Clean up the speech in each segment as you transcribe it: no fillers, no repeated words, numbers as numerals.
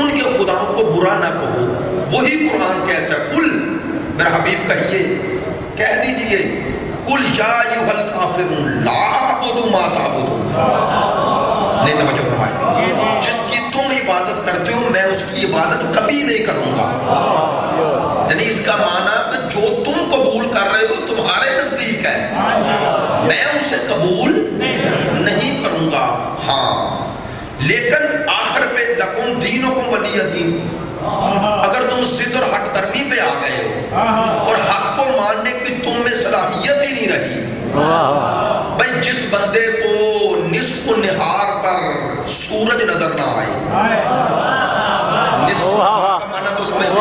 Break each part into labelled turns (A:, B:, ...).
A: ان کے خداؤں کو برا نہ کہو. وہی قرآن کہتا ہے کل میرا حبیب کہیے کہہ دیجئے کل یا ایھا الکافرون لا اعبد ما تعبدون. نہیں توجہ فرمائے جس کی تم عبادت کرتے ہو میں اس کی عبادت کبھی نہیں کروں گا. یعنی اس کا معنی کہ جو تم قبول کر رہے ہو تمہارے نزدیک ہے میں اسے قبول نہیں کروں گا. ہاں لیکن آخر پہ لکم دینکم ولی دین. اگر تم ضد اور حق درمی پہ آ گئے ہو اور حق کو ماننے کی تم میں صلاحیت ہی نہیں رہی. بھائی جس بندے کو نصف النہار پر سورج نظر نہ آئے, نصف النہار کا معنی تو سمجھتے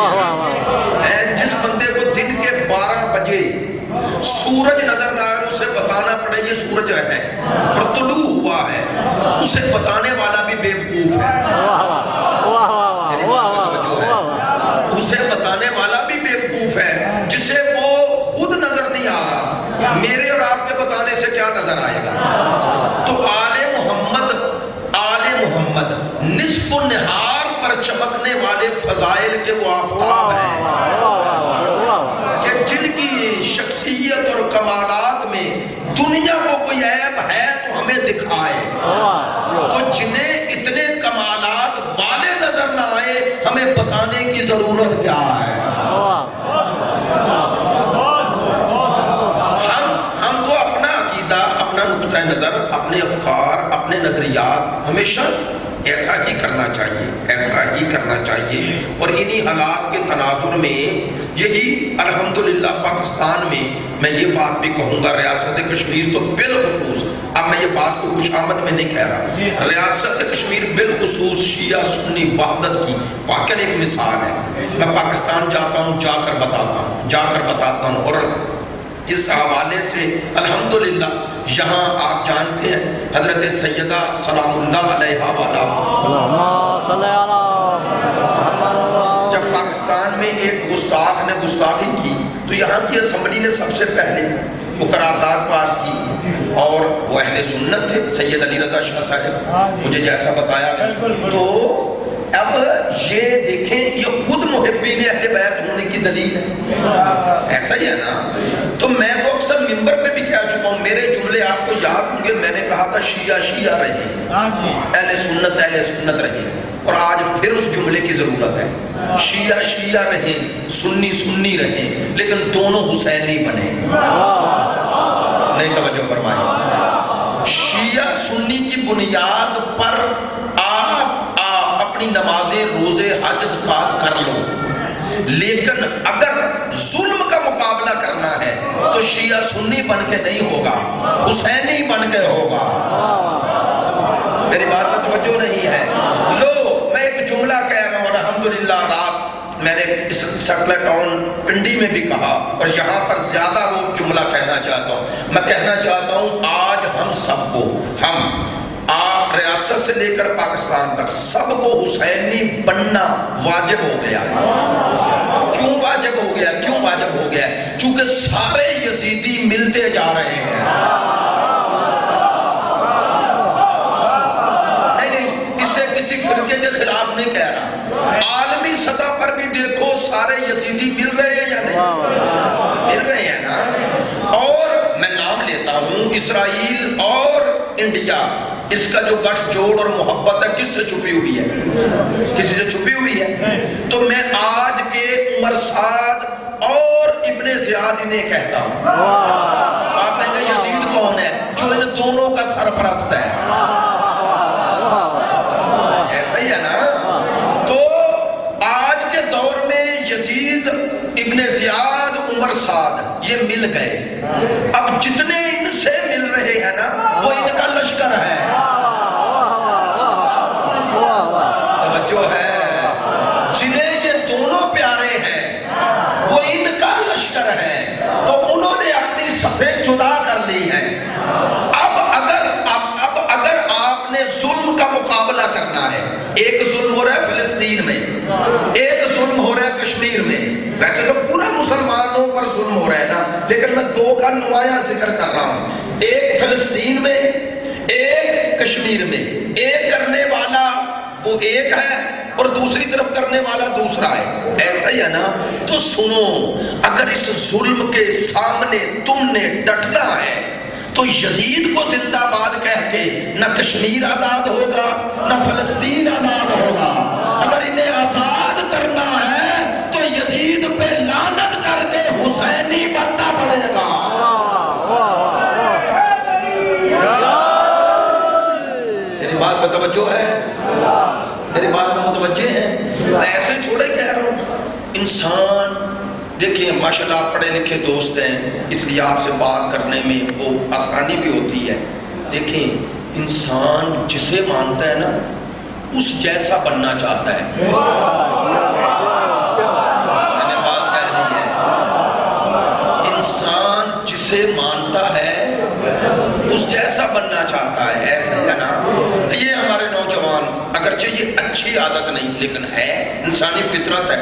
A: ہیں, جس بندے کو دن کے 12 بجے سورج نظر نہ آئے اسے بتانا پڑے یہ سورج ہے اور طلوع ہوا ہے, اسے بتانے والا بھی بیوقوف ہے. اسے بتانے والا بھی بیوقوف ہے جسے وہ خود نظر نہیں آ رہا. میرے اور آپ کے بتانے سے کیا نظر آئے گا؟ تو آل محمد نصف النہار پر چمکنے والے فضائل کے وہ آفتاب ہیں کہ جن کی شخصیت اور کمالات میں دنیا کو کوئی عیب ہے تو ہمیں دکھائے. تو جنہیں اتنے کمالات والے نظر نہ آئے ہمیں بتانے کی ضرورت کیا ہے؟ ہم تو اپنا عقیدہ, اپنا نقطہ نظر, اپنے افکار, اپنے نظریات ہمیشہ ایسا ہی کرنا چاہیے, ایسا ہی کرنا چاہیے. اور انہی حالات کے تناظر میں یہی الحمدللہ پاکستان میں یہ بات بھی کہوں گا, ریاست کشمیر تو بالخصوص, اب میں یہ بات کو خوش آمد میں نہیں کہہ رہا, ریاست کشمیر بالخصوص شیعہ سنی وحدت کی واقعی ایک مثال ہے. میں پاکستان جاتا ہوں, جا کر بتاتا ہوں اور اس حوالے سے الحمدللہ یہاں آپ جانتے ہیں حضرت سیدہ سلام اللہ علیہا والا جب پاکستان میں ایک گستاخ نے گستاخی کی تو یہاں کی اسمبلی نے سب سے پہلے وہ قرارداد پاس کی اور وہ اہل سنت تھے سید علی رضا شاہ صاحب, مجھے جیسا بتایا گیا. تو اب یہ دیکھیں یہ خود محبین اہل بیت ہونے کی دلیل ہے, ایسا ہی ہے نا. تو میں تو اکثر منبر پہ بھی کہہ چکا ہوں, میرے جملے آپ کو یاد ہوں گے, میں نے کہا تھا شیعہ شیعہ رہے, اہل سنت رہے, اور آج پھر اس جملے کی ضرورت ہے. شیعہ شیعہ رہے, سنی سنی رہے, لیکن دونوں حسینی بنے. نہیں توجہ فرمائیں. شیعہ سنی کی بنیاد پر آپ اپنی نمازیں, روزے, حج, زکات کر لو, لیکن اگر ظلم کا مقابلہ کرنا ہے تو شیعہ سنی بن کے نہیں ہوگا, حسینی بن کے ہوگا. میری بات میں توجہ نہیں ہے. لو میں ایک جملہ کہہ رہا ہوں, الحمدللہ رات میں نے اس سکلہ ٹاؤن پنڈی میں بھی کہا اور یہاں پر زیادہ وہ جملہ کہنا چاہتا ہوں. میں کہنا چاہتا ہوں آج ہم سب کو, ہم ریاست سے لے کر پاکستان تک سب کو حسینی بننا واجب ہو گیا. کیوں واجب ہو گیا؟ کیوں واجب ہو گیا؟ چونکہ سارے یزیدی ملتے جا رہے ہیں. نہیں, اسے کسی فرقے کے خلاف نہیں کہہ رہا, عالمی سطح پر بھی دیکھو سارے یزیدی مل رہے ہیں یا نہیں؟ مل رہے ہیں نا. اور میں نام لیتا ہوں, اسرائیل اور انڈیا, اس کا جو گٹھ جوڑ اور محبت ہے کس سے چھپی ہوئی ہے؟ کسی سے چھپی ہوئی ہے. تو میں آج کے عمر سعد اور ابن زیاد انہیں کہتا ہوں. آپ کہیں گے یزید کون ہے؟ جو ان دونوں کا سرپرست ہے. ایسا ہی ہے نا. تو آج کے دور میں یزید, ابن زیاد, عمر سعد یہ مل گئے. اب جتنے ان سے مل رہے ہیں نا وہ ان کا لشکر ہے. توجہ ہے. جنہیں یہ دونوں پیارے ہیں وہ ان کا لشکر ہے. تو انہوں نے اپنی صفیں جدا کر لی ہیں. اب اگر آپ نے ظلم کا مقابلہ کرنا ہے, ایک ظلم ہو رہا ہے فلسطین میں, ایک ظلم ہو رہا ہے کشمیر میں. ویسے تو پورا مسلمانوں پر ظلم ہو رہا ہے نا, لیکن میں دو کا نمایاں ذکر کر رہا ہوں, ایک فلسطین میں, ایک کشمیر میں. ایک کرنے والا وہ ایک ہے اور دوسری طرف کرنے والا دوسرا ہے، ایسا ہی ہے نا؟ تو سنو، اگر اس ظلم کے سامنے تم نے ڈٹنا ہے تو یزید کو زندہ باد کہہ کے نہ کشمیر آزاد ہوگا نہ فلسطین آزاد ہوگا۔ اگر انہیں آزاد کرنا ہے تو یزید پہ لعنت کر کے حسینی بننا پڑے گا۔ میری بات میں توجہ ہے؟ میری بات میں متوجہ ہے؟ میں ایسے تھوڑے کہہ رہا ہوں۔ انسان دیکھیں، ماشاءاللہ آپ پڑھے لکھے دوست ہیں، اس لیے آپ سے بات کرنے میں وہ آسانی بھی ہوتی ہے۔ دیکھیں، انسان جسے مانتا ہے نا اس جیسا بننا چاہتا ہے۔ میں نے بات کہہ دی ہے، انسان جسے مانتا ہے اس جیسا بننا چاہتا ہے، ایسا ہی ہے نا؟ یہ ہمارے نوجوان، اگرچہ یہ اچھی عادت نہیں لیکن ہے، انسانی فطرت ہے،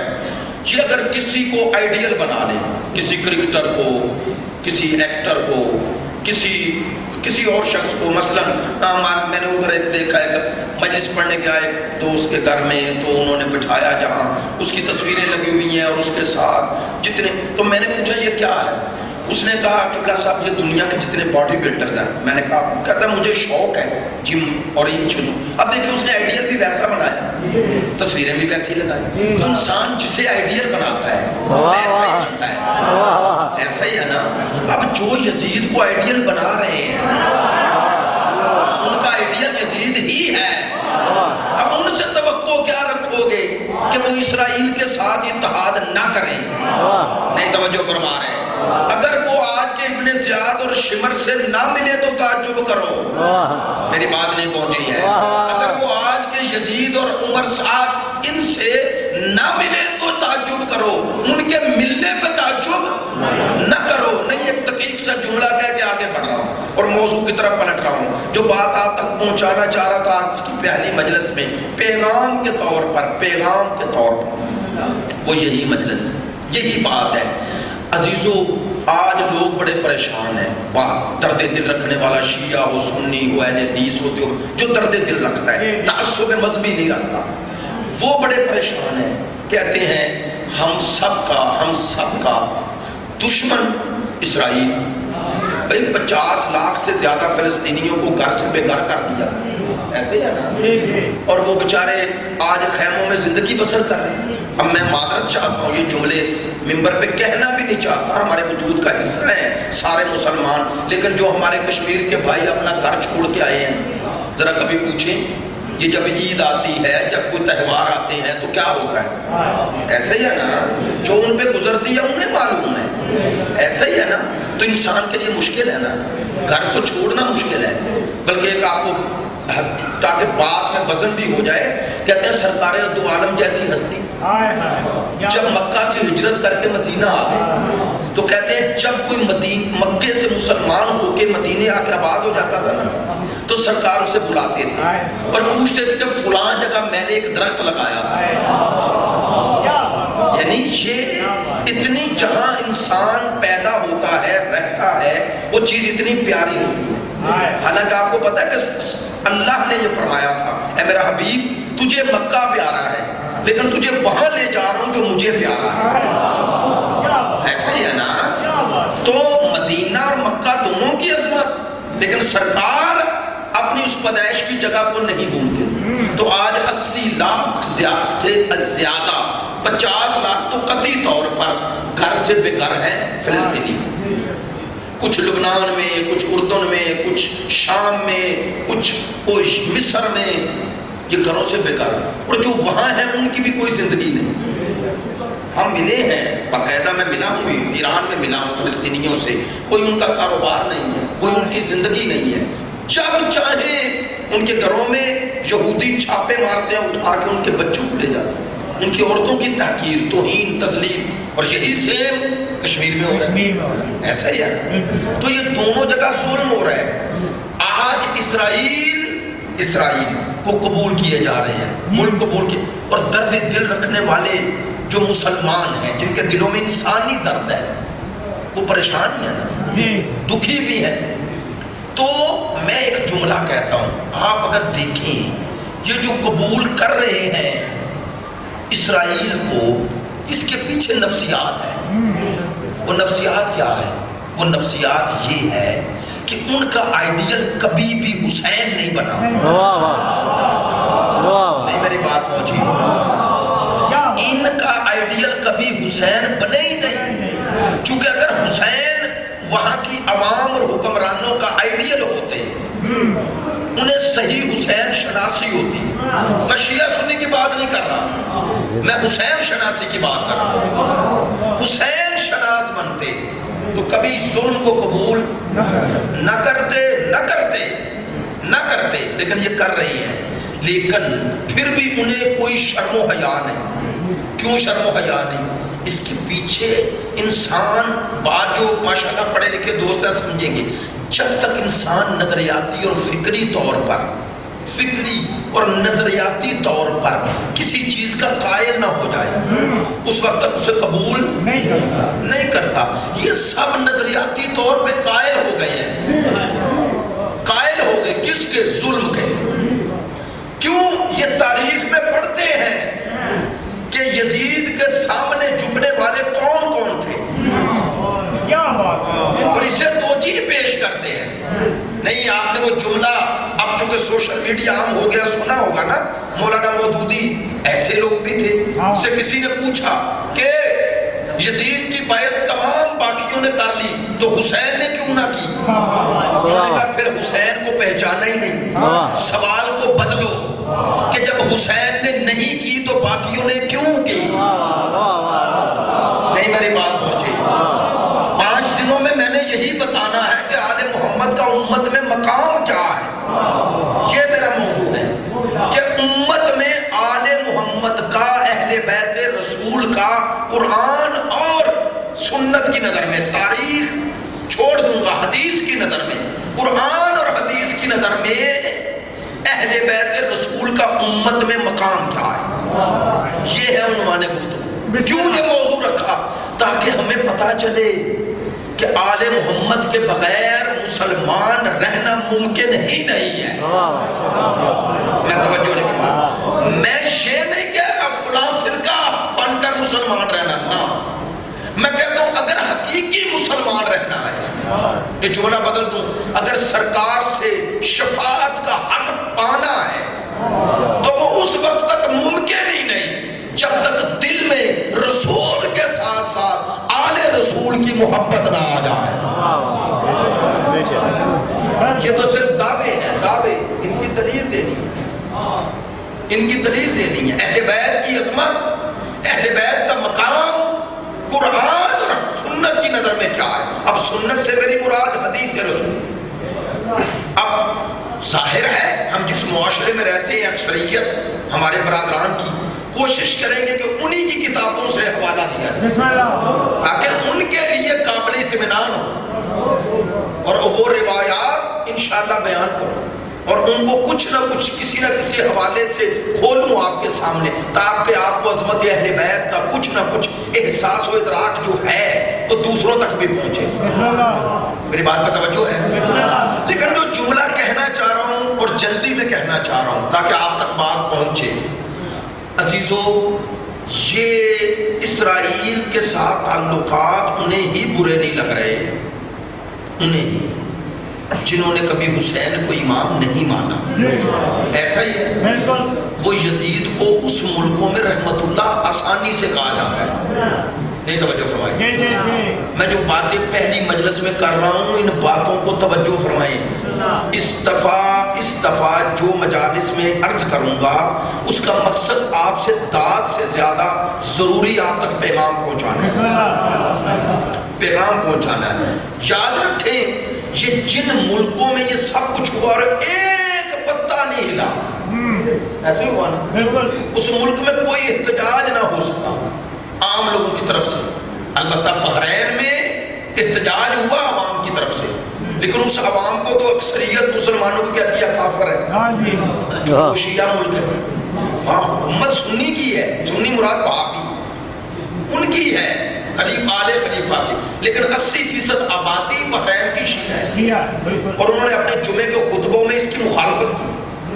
A: یہ اگر کسی کو آئیڈیل بنا لے، کسی کرکٹر کو، کسی ایکٹر کو، کسی اور شخص کو، مثلا میں نے ادھر ایک دیکھا ہے، مجلس پڑھنے گیا ایک دوست کے گھر میں، تو انہوں نے بٹھایا جہاں اس کی تصویریں لگی ہوئی ہیں اور اس کے ساتھ جتنے، تو میں نے پوچھا یہ کیا ہے؟ اس نے کہا قبلہ صاحب یہ دنیا کے جتنے باڈی بلڈرز ہیں۔ میں نے کہا، کہتا مجھے شوق ہے جم اور ان چیزوں۔ اب دیکھیں اس نے آئیڈیل بھی ویسا بنایا، تصویریں بھی ویسی لگائی۔ تو انسان جسے آئیڈیل بناتا ہے ایسا ہی بنتا ہے، ایسا ہی ہے نا؟ اب جو یزید کو آئیڈیل بنا رہے ہیں ان کا آئیڈیل یزید ہی ہے۔ اب ان سے توقع کیا رکھو گے کہ وہ اسرائیل کے ساتھ اتحاد نہ کریں؟ نہیں توجہ فرما رہے ہیں۔ اگر وہ آج کے ابن زیاد اور شمر سے نہ ملے تو تعجب کرو، میری بات نہیں پہنچی ہے۔ اگر وہ آج کے یزید اور عمر سعد ان سے نہ ملے تو تعجب کرو، ان کے ملنے پہ تعجب نہ کرو۔ نہیں، ایک دقیق سا جملہ کہہ کے آگے بڑھ رہا ہوں اور موضوع کی طرف پلٹ رہا ہوں۔ جو بات آپ تک پہنچانا چاہ رہا تھا آج کی پہلی مجلس میں، پیغام کے طور پر وہ یہی مجلس، یہی بات ہے۔ عزیزو، آج لوگ بڑے پریشان ہیں، بعض درد دل رکھنے والا شیعہ ہو، سنی ہو، اہل حدیث ہو، جو درد دل رکھتا ہے، تعصب مذہبی نہیں رکھتا، وہ بڑے پریشان ہیں۔ کہتے ہیں ہم سب کا دشمن اسرائیل۔ بھئی 50 لاکھ سے زیادہ فلسطینیوں کو گھر سے بے گھر کر دیا، ایسے ہی ہے نا؟ اور وہ بیچارے آج خیموں میں زندگی بسر کر رہے ہیں۔ اب میں معذرت چاہتا ہوں، یہ جملے ممبر پہ کہنا بھی نہیں چاہتا، ہمارے وجود کا حصہ ہیں سارے مسلمان، لیکن جو ہمارے کشمیر کے بھائی اپنا گھر چھوڑ کے آئے ہیں، ذرا کبھی پوچھیں، یہ جب عید آتی ہے، جب کوئی تہوار آتے ہیں تو کیا ہوتا ہے؟ ایسا ہی ہے نا؟ جو ان پہ گزرتی ہے انہیں معلوم ہے، ایسا ہی ہے نا؟ تو انسان کے لیے مشکل ہے نا، گھر کو چھوڑنا مشکل ہے۔ بلکہ ایک آپ کو تاکہ بات میں وزن بھی ہو جائے، کہتے ہیں سرکار دو عالم جیسی ہستی جب مکہ سے ہجرت کر کے مدینہ آ گئے، تو کہتے ہیں جب کوئی مکے سے مسلمان ہو کے مدینے آ کے آباد ہو جاتا تھا نا، تو سرکار اسے بلاتے تھے اور پوچھتے تھے کہ فلاں جگہ میں نے ایک درخت لگایا تھا۔ یعنی یہ اتنی، جہاں انسان پیدا ہوتا ہے رہتا ہے، وہ چیز اتنی پیاری ہوتی ہے۔ حالانکہ آپ کو پتا ہے کہ اللہ نے یہ فرمایا تھا، اے میرا حبیب تجھے مکہ پیارا ہے لیکن تجھے وہاں لے جا رہا ہوں جو مجھے پیارا ہے، ایسا ہی ہے نا؟ تو مدینہ اور مکہ دونوں کی عظمت، لیکن سرکار اپنی اس پیدائش کی جگہ کو نہیں بھولتے۔ تو آج 80 لاکھ سے زیادہ، 50 لاکھ تو قطعی طور پر گھر سے بے گھر ہیں فلسطینی، کچھ لبنان میں، کچھ اردن میں، کچھ شام میں، کچھ مصر میں، یہ گھروں سے بے گھر، اور جو وہاں ہیں ان کی بھی کوئی زندگی نہیں۔ ہم ملے ہیں، باقاعدہ میں ملا ہوں، ایران میں ملا ہوں فلسطینیوں سے، کوئی ان کا کاروبار نہیں ہے، کوئی ان کی زندگی نہیں ہے۔ جب چاہیں ان کے گھروں میں یہودی چھاپے مارتے ہیں، اٹھا کے ان کے بچوں کو لے جاتے ہیں، ان کی عورتوں کی تحقیر، توہین، تذلیل، اور یہی سیم کشمیر میں ہو رہا ہے، ایسا ہی ہے۔ تو یہ دونوں جگہ ظلم ہو رہا ہے۔ آج اسرائیل کو قبول کیے جا رہے ہیں، ملک قبول کیے، اور درد دل رکھنے والے جو مسلمان ہیں، جن کے دلوں میں انسانی درد ہے، وہ پریشان ہی ہے، دکھی بھی ہے۔ تو میں ایک جملہ کہتا ہوں، آپ اگر دیکھیں یہ جو قبول کر رہے ہیں اسرائیل کو اس کے پیچھے نفسیات ہے. وہ نفسیات کیا ہے؟ وہ نفسیات یہ ہے کہ ان کا آئیڈیل کبھی بھی حسین نہیں بنا. نہیں میری بات پہنچی؟ ان کا آئیڈیل کبھی حسین بنے ہی نہیں، چونکہ اگر حسین وہاں کی عوام اور حکمرانوں کا آئیڈیل ہوتے انہیں صحیح حسین شناسی ہوتی. میں شیعہ سنی کی بات نہیں کر رہا، میں حسین شناسی کی بات کر رہا ہوں. حسین شناس بنتے تو کبھی ظلم کو قبول نہ کرتے، لیکن یہ کر رہی ہیں. لیکن پھر بھی انہیں کوئی شرم و حیا نہیں. کیوں شرم و حیا نہیں؟ اس کے پیچھے انسان بات جو ماشاءاللہ پڑھے لکھے دوست ہیں سمجھیں گے، جب تک انسان نظریاتی اور فکری اور نظریاتی طور پر کسی چیز کا قائل نہ ہو جائے اس وقت تک اسے قبول نہیں کرتا. یہ سب نظریاتی طور پہ قائل ہو گئے ہیں. قائل ہو گئے کس کے؟ ظلم کے. کیوں؟ یہ تاریخ میں پڑھتے ہیں کہ یزید کے سامنے جھکنے والے کون کون تھے اور اسے توجیہ پیش کرتے ہیں. نہیں آپ نے وہ جملہ اب چونکہ سوشل میڈیا عام ہو گیا سنا ہوگا نا، مولانا مودودی ایسے لوگ بھی تھے. سے کسی نے پوچھا کہ یزید کی بیعت تمام باقیوں نے کر لی تو حسین نے کیوں نہ کی؟ انہوں نے کہا پھر حسین کو پہچانا ہی نہیں. سوال کو بدلو کہ جب حسین نے نہیں کی تو باقیوں نے کیوں کی؟ نہیں میری بات پہنچی؟ 5 دنوں میں نے یہی بتانا ہے کہ آل محمد کا امت میں مقام کیا ہے. یہ میرا موضوع ہے کہ امت میں آل محمد کا، اہل بیت رسول کا، قرآن اور سنت کی نظر میں، تاریخ چھوڑ دوں گا، حدیث کی نظر میں، قرآن اور حدیث کی نظر میں اہل بیت رسول کا امت میں مقام کیا ہے. یہ ہے عنوان گفتگو. کیوں یہ موضوع رکھا؟ تاکہ ہمیں پتا چلے کہ آل محمد کے بغیر مسلمان رہنا ممکن ہی نہیں ہے. میں توجہ نہیں کر پا، میں یہ نہیں کہہ رہا فلاں فرقہ بن کر مسلمان رہنا، نہ. میں کہتا ہوں اگر حقیقی مسلمان رہنا ہے، یہ جملہ بدل دوں، اگر سرکار سے شفاعت کا حق پانا ہے تو وہ اس وقت تک ممکن ہی نہیں جب تک دل میں رسول کے ساتھ ساتھ آل رسول کی محبت نہ آ جائے. یہ تو صرف دعوے ہیں، دعوے. ان کی دلیل دینی ہے، ان کی دلیل دینی ہے. اہل بیت کی عظمت، اہل بیت کا مقام قرآن اور سنت کی نظر میں کیا ہے. اب سنت سے میری مراد حدیث رسول. اب ظاہر ہے ہم جس معاشرے میں رہتے ہیں اکثریت ہمارے برادران کی کوشش کریں گے کہ انہی کی کتابوں سے حوالہ دیا جائے تاکہ ان کے لیے قابل اطمینان ہو اور وہ روایات انشاءاللہ بیان کرو اور ان کو کچھ نہ کچھ کسی نہ کسی حوالے سے کھولوں آپ کے سامنے تاکہ آپ کو عظمت اہل بیت کا کچھ نہ کچھ احساس و ادراک جو ہے تو دوسروں تک بھی پہنچے. میری بات پہ توجہ ہے؟ لیکن جو جملہ کہنا چاہ رہا ہوں اور جلدی میں کہنا چاہ رہا ہوں تاکہ آپ تک بات پہنچے. عزیزو، یہ اسرائیل کے ساتھ تعلقات انہیں ہی برے نہیں لگ رہے، انہیں جنہوں نے کبھی حسین کو امام نہیں مانا. ایسا ہی ہے. وہ یزید کو اس ملکوں میں رحمت اللہ آسانی سے کہا جاتا ہے. نہیں توجہ فرمائیں. میں جو باتیں پہلی مجلس میں کر رہا ہوں ان باتوں کو توجہ فرمائیں. اس دفعہ جو مجالس میں عرض کروں گا اس کا مقصد آپ سے داد سے زیادہ ضروری آپ تک پیغام پہنچانا ہے. یاد رکھیں یہ جن ملکوں میں یہ سب کچھ ہوا اور ایک پتہ نہیں ہلا، ایسے ہی ہوا نا، اس ملک میں کوئی احتجاج نہ ہو سکا عام لوگوں کی طرف سے. البتہ بحرین میں احتجاج ہوا عوام کی طرف سے، لیکن اس عوام کو تو اکثریت مسلمانوں کو کیا کیا کافر ہے. وہ شیعہ ملک ہے، وہاں حکومت سنی کی ہے، سنی مراد وہابی ان کی ہے، آل خلیفہ کی، لیکن 80% آبادی بحرین کی شیعہ ہے اور انہوں نے اپنے جمعے کے خطبوں میں اس کی مخالفت کی.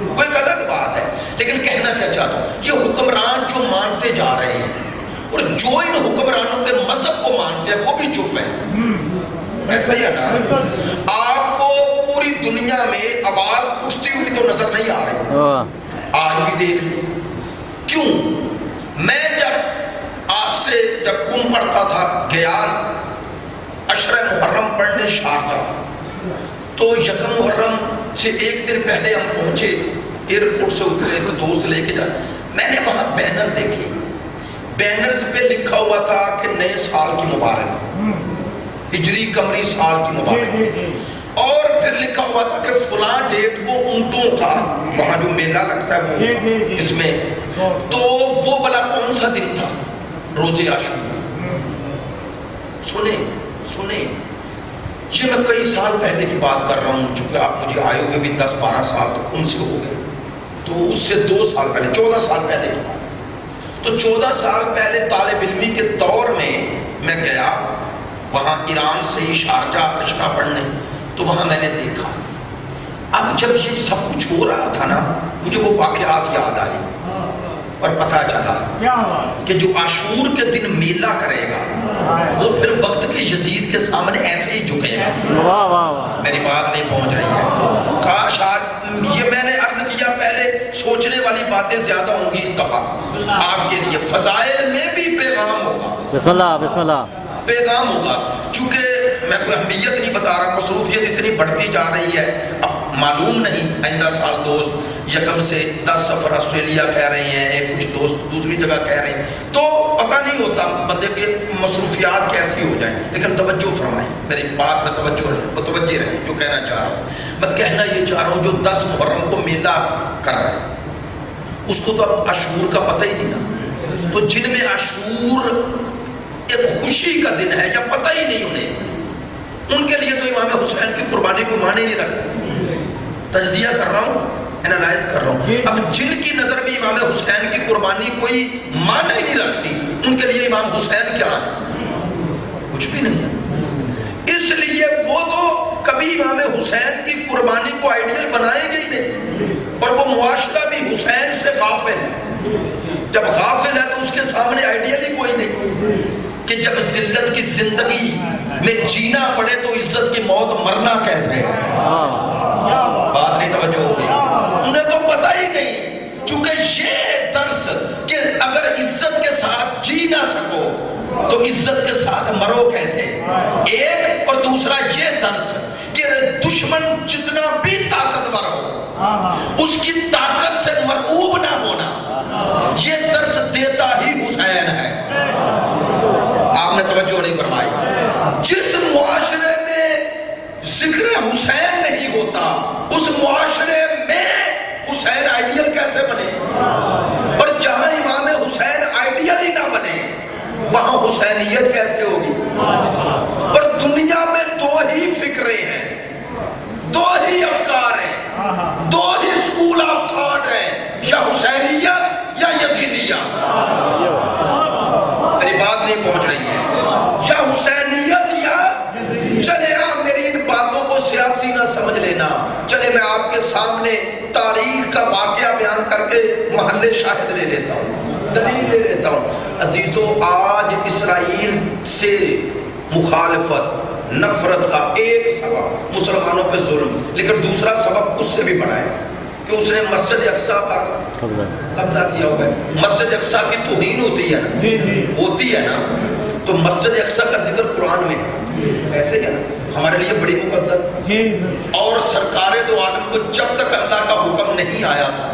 A: وہ ایک الگ بات ہے. لیکن کہنا کیا چاہتا ہوں، یہ حکمران جو مان مانتے جا رہے ہیں، اور جو ان حکمرانوں کے مذہب کو مانتے ہیں وہ بھی چپ ہیں. ایسا ہی ہے نا؟ آپ کو پوری دنیا میں آواز اٹھتی ہوئی تو نظر نہیں آ رہی. آج بھی دیکھ لیں. کیوں؟ میں جب قم پڑھتا تھا گیان عشرہ محرم پڑھنے شارجہ، تو یکم محرم سے ایک دن پہلے ہم پہنچے، ایئرپورٹ سے اترے تو دوست لے کے جائے. میں نے وہاں بینر دیکھے، بینرز پہ لکھا ہوا تھا کہ نئے سال کی مبارک، ہجری قمری سال کی مبارک، اور پھر لکھا ہوا تھا کہ فلاں ڈیٹ کو اونٹوں کا وہاں جو میلہ لگتا ہے وہ اس میں، تو وہ بلا کون سا دن تھا؟ روزے عاشور. سنیں یہ میں کئی سال پہلے کی بات کر رہا ہوں، چونکہ آپ مجھے آئے ہوئے بھی 10-12 سال تو ان سے ہو گئے، تو اس سے 2 سال پہلے 14 سال پہلے کی بات. تو 14 سال پہلے طالب علمی کے دور میں گیا وہاں ایران سے ہی شارجہ عشرہ پڑھنے، تو وہاں میں نے دیکھا. اب جب یہ سب کچھ ہو رہا تھا نا، مجھے وہ واقعات یاد آئے اور پتہ چلا کہ جو عاشور کے دن میلہ کرے گا وہ پھر وقت کے یزید کے سامنے ایسے ہی جھکے گا. میری بات نہیں پہنچ رہی ہے. کاش آج یہ میں نے عرض کیا پہلے، سوچنے والی باتیں زیادہ ہوں گی اس دفعہ آپ کے لیے. فضائل میں بھی پیغام ہوگا، بسم اللہ پیغام ہوگا. چونکہ میں کوئی اہمیت نہیں بتا رہا، مصروفیت اتنی بڑھتی جا رہی ہے، اب معلوم نہیں آئندہ سال دوست یکم سے 10 سفر آسٹریلیا کہہ رہے ہیں، کچھ دوست دوسری جگہ کہہ رہے ہیں، تو پتہ نہیں ہوتا بندے کے مصروفیات کیسی ہو جائیں. لیکن توجہ فرمائیں، میری بات میں توجہ رہیں جو کہنا چاہ رہا ہوں. میں کہنا یہ چاہ رہا ہوں جو 10 محرم کو میلہ کر رہا ہے اس کو تو اب عاشور کا پتہ ہی نہیں نا. تو جن میں عاشور ایک خوشی کا دن ہے یا پتہ ہی نہیں انہیں، ان کے لیے تو امام حسین کی قربانی کو معنی نہیں رکھتے. تجزیہ کر رہا ہوں، انالائز کر رہا ہوں. اب جن کی نظر میں امام حسین کی قربانی کوئی معنی ہی نہیں رکھتی، ان کے لیے امام حسین کیا ہے؟ کچھ بھی نہیں. اس لیے وہ تو کبھی امام حسین کی قربانی کو آئیڈیل بنائیں گے ہی نہیں، اور وہ معاشرہ بھی حسین سے غافل ہے. جب غافل ہے تو اس کے سامنے آئیڈیل ہی کوئی نہیں کہ جب ذلت کی زندگی میں جینا پڑے تو عزت کی موت مرنا کیسے ہے. بات نہیں توجہ ہوگی. انہیں تو پتہ ہی نہیں، چونکہ یہ درس کہ اگر عزت کے ساتھ جی نہ سکو تو عزت کے ساتھ مرو کیسے، ایک. اور دوسرا یہ درس کہ دشمن جتنا بھی طاقتور ہو اس کی طاقت سے مرعوب نہ ہونا، یہ درس دیتا ہی حسین ہے. آپ نے توجہ نہیں فرمائی. جس معاشرے میں ذکر حسین نہیں ہوتا اس معاشرے میں حسین آئیڈیل کیسے بنے، اور جہاں امام حسین آئیڈیل ہی نہ بنے وہاں حسینیت کیسے ہوگی. اور دنیا میں 2 ہی فکریں ہیں، 2 ہی افکار ہیں، 2 ہی اسکول آف تھاٹ ہیں، یا حسینیت یا یزیدیہ. میری بات نہیں پہنچ رہی ہے. یا حسینیت یا چلے آپ میری ان باتوں کو سیاسی نہ سمجھ لینا، چلے میں آپ کے سامنے تاریخ کا واقعہ بیان کر کے محل شاہد لے لیتا ہوں، دلیل لے لیتا ہوں. عزیزو، آج اسرائیل سے مخالفت نفرت کا ایک سبب مسلمانوں پہ ظلم، لیکن دوسرا سبب اس سے بھی بڑا ہے کہ اس نے مسجد اقصیٰ پر قبضہ کیا ہوا ہے. مسجد اقصیٰ کی توہین ہوتی ہے نا، تو مسجد اقصیٰ کا ذکر قرآن میں ایسے ہے نا، ہمارے لیے بڑی مقدس. اور سرکار دو عالم کو جب تک اللہ کا حکم نہیں آیا تھا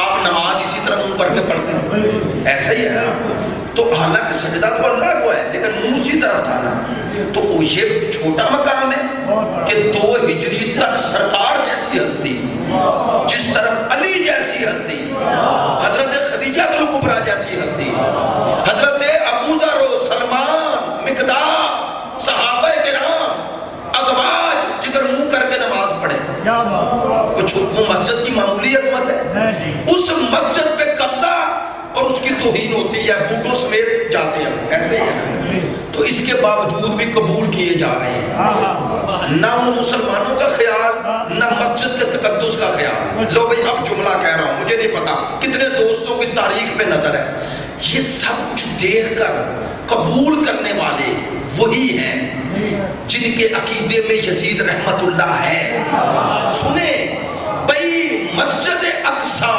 A: آپ نماز اسی طرح منہ کر کے پڑھتے ہیں، ایسا ہی ہے نا. تو حالانکہ سجدہ تو اللہ کو ہے لیکن منہ اسی طرف تھا نا. تو یہ چھوٹا مقام ہے کہ 2 ہجری تک سرکار جیسی ہستی، جس طرف علی جیسی ہستی، حضرت خدیجہ الکبریٰ جیسی ہستی، حضرت ابو ذر و سلمان، مقداد، صحابہ کرام، ازواج جدھر منہ کر کے نماز پڑھے، کچھ وہ مسجد کی معمولی عظمت ہے. اس مسجد پہ قبضہ اور اس کی توہین ہوتی ہے، بوٹوں سمیت جاتے ہیں، ایسے ہی ہے. تو اس کے باوجود بھی قبول کیے جا رہے ہیں، نہ ان مسلمانوں کا خیال نہ مسجد کے تقدس کا خیال. لو بھئی اب جملہ کہہ رہا ہوں، مجھے نہیں پتا کتنے دوستوں کی تاریخ پہ نظر ہے. یہ سب کچھ دیکھ کر قبول کرنے والے وہی ہیں جن کے عقیدے میں یزید رحمت اللہ ہے. سنیں بھئی مسجد اقصی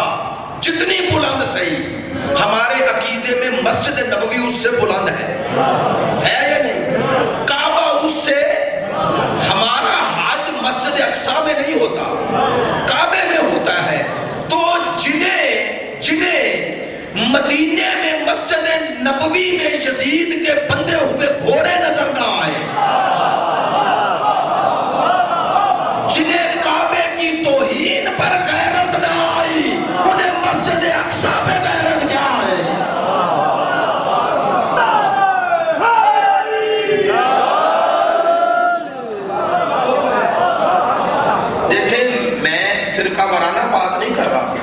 A: جتنی بلند صحیح، ہمارے عقیدے میں مسجد نبوی اس سے بلند ہے یا نہیں؟ کعبہ اس سے، ہمارا حج مسجد اقصی میں نہیں ہوتا، کعبے میں ہوتا ہے. تو جنہیں مدینے میں مسجد نبوی میں یزید کے بندے ہوئے گھوڑے نظر نہ آئے، جنہیں کعبے کی توہین پر غیرت نہ آئی، انہیں مسجد اقصی پہ غیرت کیا ہے؟ دیکھیں میں فرقہ وارانہ بات نہیں کر رہا،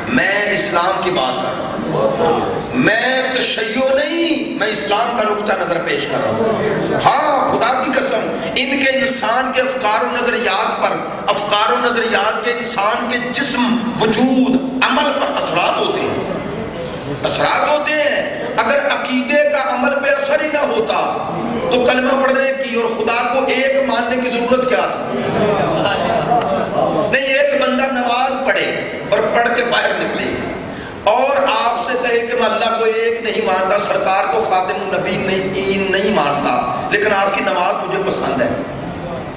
A: میں اسلام کی بات کر رہا ہوں. میں تشیع نہیں، میں اسلام کا نقطہ نظر پیش کر رہا ہوں. ہاں خدا کی قسم ان کے انسان کے افکار و نظریات پر، افکار و نظریات کے انسان کے جسم، وجود، عمل پر اثرات ہوتے ہیں، اثرات ہوتے ہیں. اگر عقیدے کا عمل پہ اثر ہی نہ ہوتا تو کلمہ پڑھنے کی اور خدا کو ایک ماننے کی ضرورت کیا تھی؟ نہیں، ایک بندہ نماز پڑھے اور پڑھ کے باہر نکلے اور آپ سے کہے کہ میں اللہ کو ایک نہیں مانتا، سرکار کو خاتم النبی نہیں مانتا، لیکن آپ کی نماز مجھے پسند ہے،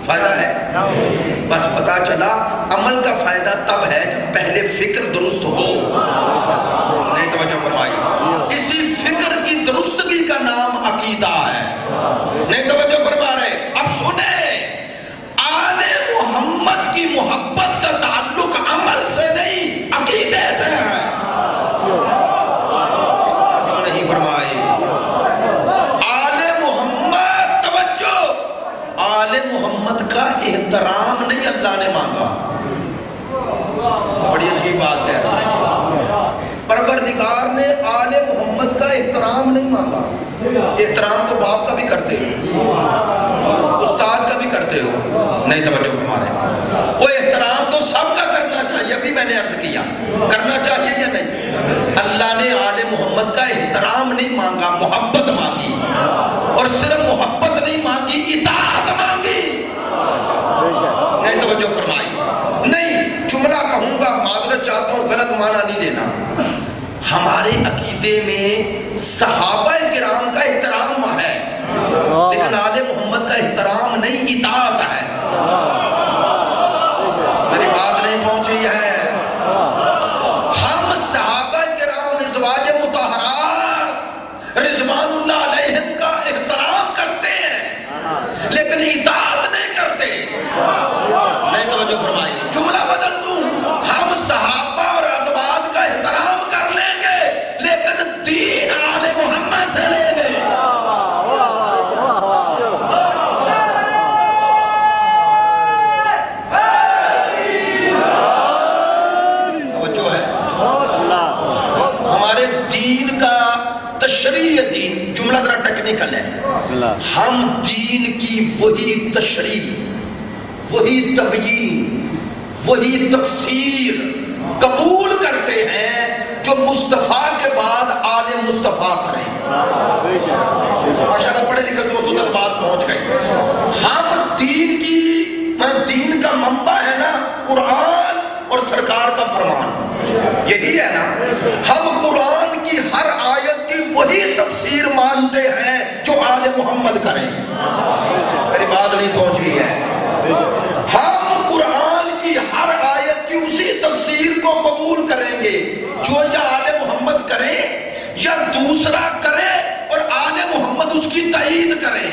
A: فائدہ ہے؟ بس پتا چلا عمل کا فائدہ تب ہے جب پہلے فکر درست ہو. نہیں توجہ فرمائی؟ اسی فکر کی درستگی کا نام عقیدہ ہے. نہیں توجہ فرما رہے؟ اب سنیں، آل محمد کی محبت کا تعلق عمل سے نہیں عقیدے سے ہے. محمد کا احترام نہیں اللہ نے مانگا. بڑی عجیب بات ہے، پروردگار نے آل محمد کا احترام نہیں مانگا. احترام تو باپ کا بھی کرتے ہو، استاد کا بھی کرتے ہو. نہیں توجہ فرما رہے؟ وہ احترام تو سب کا کرنا چاہیے، ابھی میں نے عرض کیا کرنا چاہیے یا نہیں. اللہ نے آل محمد کا احترام نہیں مانگا، محبت مانگی، اور صرف محبت نہیں مانگی، اطاعت مانگی. نہیں توجہ فرمائی؟ نہیں، جملہ کہوں گا، معذرت چاہتا ہوں، غلط معنی نہیں لینا. ہمارے عقیدے میں صحابہ کرام کا احترام ہے، لیکن آل محمد کا احترام نہیں، اطاعت ہے. میری بات نہیں پہنچی ہے؟ ہم صحابہ کرام ازواج مطہرات رضوان اللہ علیہم کا احترام کرتے ہیں، لیکن اطاعت نہیں کرتے. نہیں توجہ فرمائی؟ جملہ بدل دوں، ہم صحابہ اور ازواج کا احترام کر لیں گے، لیکن دین آل محمد سے لیں گے. توجہ ہے؟ ہمارے دین کا تشریح، دین جملہ ذرا ٹیکنیکل ہے، ہم دین کی وہی تشریح، وہی تبیین، وہی تفسیر قبول کرتے ہیں جو مصطفیٰ کے بعد آل مصطفیٰ کریں. ماشاءاللہ پڑھے لکھے دوستوں تک بات پہنچ گئی. ہم دین کا منبع ہے نا قرآن اور سرکار کا فرمان، یہی ہے نا. ہم قرآن کی ہر آیت کی وہی تفسیر مانتے ہیں جو آل محمد کریں. میری بات نہیں پہنچی ہے؟ ہم قرآن کی ہر آیت کی اسی تفسیر کو قبول کریں گے جو یا آل محمد کرے یا دوسرا کرے اور آل محمد اس کی تائید کرے.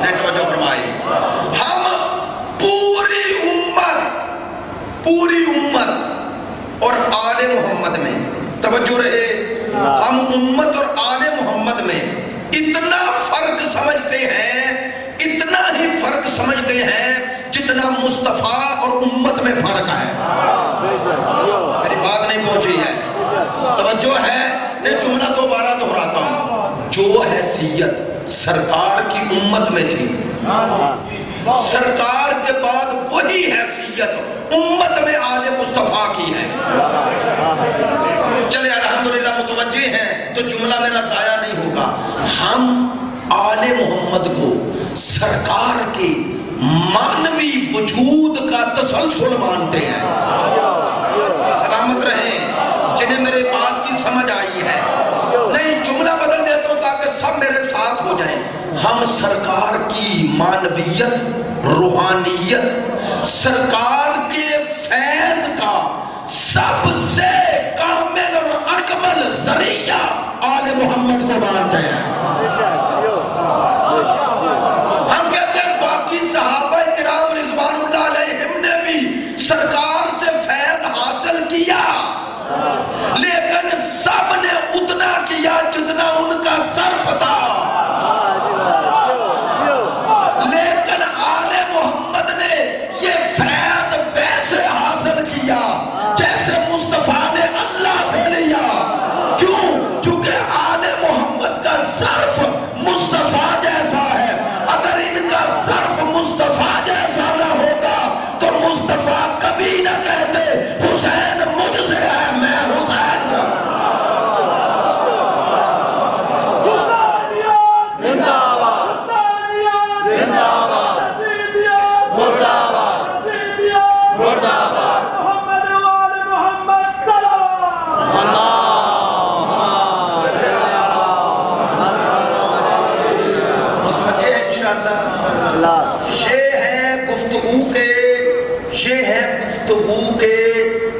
A: نہیں توجہ فرمائی؟ ہم پوری امت اور آل محمد میں، توجہ رہے، ہم امت اور آل محمد میں اتنا فرق سمجھتے ہیں، اتنا ہی فرق سمجھتے ہیں جتنا مصطفیٰ اور امت میں فرق ہے. میری بات نہیں پہنچی ہے؟ توجہ ہے؟ میں جملہ دوبارہ دہراتا ہوں. جو حیثیت سرکار کی امت میں تھی، سرکار کے بعد وہی حیثیت امت میں آل مصطفیٰ کی ہے. چلے الحمدللہ متوجہ ہیں؟ تو جملہ میرا ضائع نہیں ہوگا. ہم آل محمد کو سرکار کے معنوی وجود کا تسلسل مانتے ہیں. سلامت رہیں جنہیں میرے بات کی سمجھ آئی ہے. نہیں جملہ بدل دیتا ہوں تاکہ سب میرے ساتھ ہو جائیں. ہم سرکار کی معنویت، روحانیت، سرکار کے فیض کا سب سے کامل اور اکمل ذریعہ آل محمد کو مانتے ہیں. ہم کہتے ہیں باقی صحابہ کرام رضوان اللہ علیہم نے بھی سرکار سے فیض حاصل کیا، لیکن سب نے اتنا کیا جتنا ان کا صرف تھا. لیکن آل محمد نے یہ فیض ویسے حاصل کیا جیسے مصطفیٰ نے اللہ سے لیا. کیوں؟ چونکہ آل محمد کا صرف مصطفیٰ جیسا ہے. اگر ان کا صرف مصطفیٰ جیسا نہ ہوتا تو مصطفیٰ کبھی نہ کہتے حسین مجھ سے ہے، میں حسین تھا.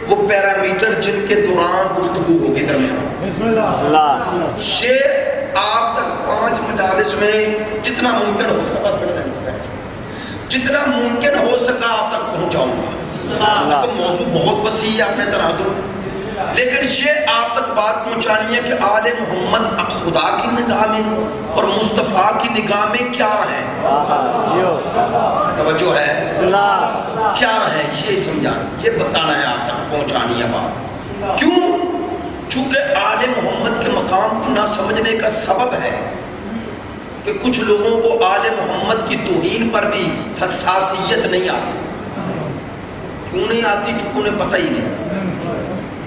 A: وہ پیرامیٹر جن کے دوران گفتگو ہوگی درمیان. شیخ آپ تک 5 مجالس میں جتنا ممکن ہو سکا، جتنا ممکن ہو سکا آپ تک پہنچاؤں گا. چونکہ موضوع بہت وسیع ہے اپنے تناظر، لیکن یہ آپ تک بات پہنچانی ہے کہ آل محمد خدا کی نگاہ میں اور مصطفیٰ کی نگاہ میں کیا ہے. توجہ ہے کیا ہے یہ سمجھانا، یہ بتانا ہے، آپ تک پہنچانی ہے بات. کیوں؟ چونکہ آل محمد کے مقام کو نہ سمجھنے کا سبب ہے کہ کچھ لوگوں کو آل محمد کی توہین پر بھی حساسیت نہیں آتی. کیوں نہیں آتی؟ چونکہ انہیں پتہ ہی نہیں،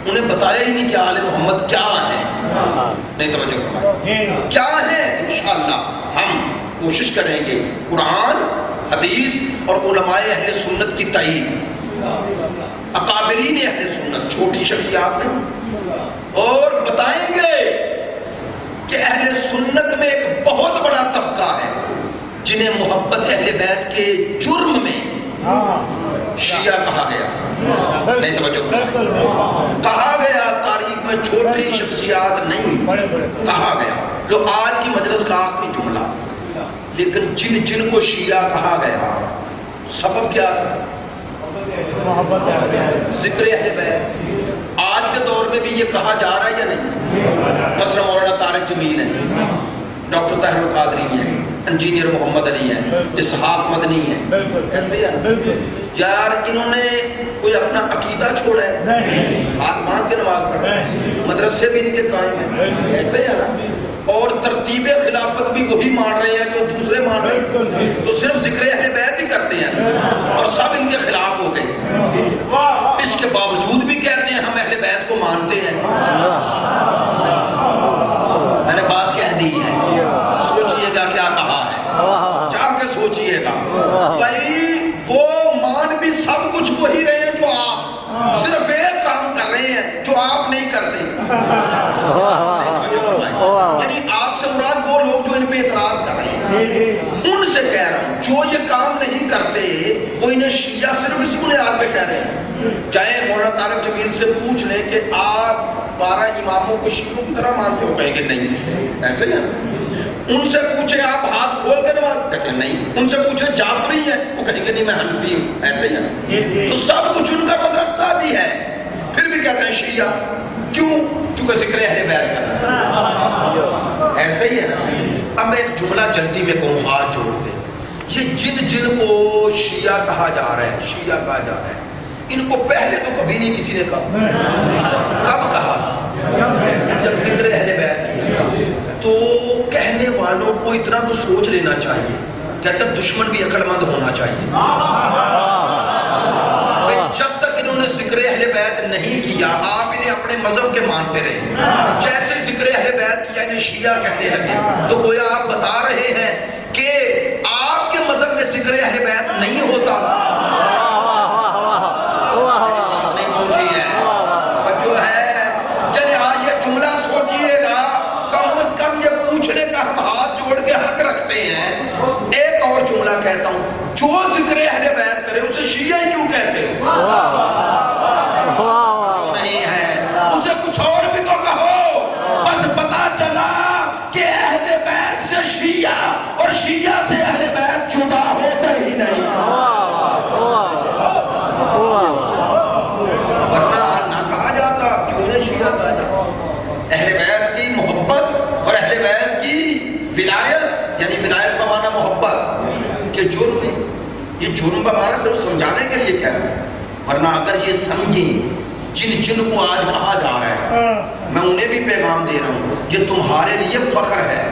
A: انہیں بتایا ہی نہیں کہ آل محمد کیا ہے. نہیں توجہ فرمائیں کیا ہے. انشاءاللہ ہم کوشش کریں گے قرآن، حدیث اور علماء اہل سنت کی تائید، اکابرین اہل سنت، چھوٹی شخصیات ہیں، اور بتائیں گے کہ اہل سنت میں ایک بہت بڑا طبقہ ہے جنہیں محبت اہل بیت کے جرم میں شیعہ کہا گیا. نہیں توجہ کہا گیا، تاریخ میں چھوٹی شخصیات نہیں کہا گیا. لو آج کی مجلس کا آخری جملہ، لیکن جن کو شیعہ کہا گیا سبب کیا تھا؟ ذکر اہل بیت. آج کے دور میں بھی یہ کہا جا رہا ہے یا نہیں؟ مثلا مولانا طارق جمیل ہے، ڈاکٹر طاہر القادری ہے، انجینئر محمد علی ہے، اسحاق مدنی ہے، ایسے ہے یار. انہوں نے کوئی اپنا عقیدہ چھوڑا ہے؟ ہاتھ باندھ کے نماز پڑھا، مدرسے بھی ان کے قائم ہیں، ایسے ہے نا. اور ترتیب خلافت بھی وہی مان رہے ہیں جو دوسرے مان رہے ہیں، تو صرف ذکر اہل بیت ہی کرتے ہیں اور سب ان کے خلاف ہو گئے. اس کے باوجود بھی کہتے ہیں ہم اہل بیت کو مانتے ہیں. میں نے بات کہہ دی ہے، سوچئے گا کیا کہا ہے، جا کے سوچئے گا. بھائی وہ مان بھی سب کچھ وہی رہے ہیں جو آپ، صرف ایک کام کر رہے ہیں جو آپ نہیں کرتے. یعنی آپ سے مراد وہ لوگ جو ان پہ اعتراض کر رہے ہیں، ان سے کہہ رہا ہوں جو یہ کام نہیں کرتے وہ انہیں شیعہ صرف اس بنیاد پہ کہہ رہے ہیں. چاہے مولانا طارق جمیل سے پوچھ لیں کہ آپ 12 اماموں کو شیعوں کی طرح مانتے ہو، کہیں گے نہیں. ایسے ہی ہے. ان سے پوچھیں آپ ہاتھ کھول کے نماز، کہتے ہیں نہیں. ان سے پوچھیں جعفری ہے، وہ کہیں گے نہیں میں حنفی ہوں. ایسے ہی ہے. تو سب کچھ ان کا مدرسہ بھی ہے، پھر بھی کہتے ہیں شیعہ. کیوں؟ چونکہ ذکر اہل بیت کرنا ہے. ایسے ہی ہے نا. اب میں ایک جملہ جلدی میں کہوں، ہاتھ جوڑ دیں. یہ جن کو شیعہ کہا جا رہا ہے، شیعہ کہا جا رہا ہے، ان کو پہلے تو کبھی نہیں کسی نے کہا. کب کہا؟ جب ذکر اہل بیت کی. تو کہنے والوں کو اتنا تو سوچ لینا چاہیے، کہتا دشمن بھی عقل مند ہونا چاہیے. جب تک انہوں نے ذکر اہل بیت نہیں کیا، آپ انہیں اپنے مذہب کے مانتے رہے. جیسے ذکر اہل بیت لگا انہیں شیعہ کہنے لگے. تو گویا آپ بتا رہے ہیں کہ آپ کے مذہب میں ذکر اہل بیت نہیں ہوتا. آپ نہیں پہنچی ہے جو ہے. چلے آج یہ جملہ سوچئے گا, کم از کم یہ پوچھنے کا ہم ہاتھ جوڑ کے حق رکھتے ہیں. ایک اور جملہ کہتا ہوں, جو ذکر اہل بیت کرے اسے شیعہ ہی کیوں کہتے ہو؟ جو نہیں ہے اسے کچھ اور بھی تو کہو. بس پتا چلا کہ اہل بیت سے شیعہ اور شیعہ سے اہل بیت جدا ہوتا ہی نہیں. ورنہ نہ کہا جاتا, کیوں نہ شیعہ کہا جاتا. اہل بیت کی محبت اور اہل بیت کی ولایت, یعنی ولایت کا معنی محبت, کہ جرم نہیں, یہ جرم کا معنی صرف سمجھانے کے لیے کہہ رہا ہے. ورنہ اگر یہ سمجھیں جن جن کو آج کہا جا رہا ہے, میں انہیں بھی پیغام دے رہا ہوں, یہ تمہارے لیے فخر ہے.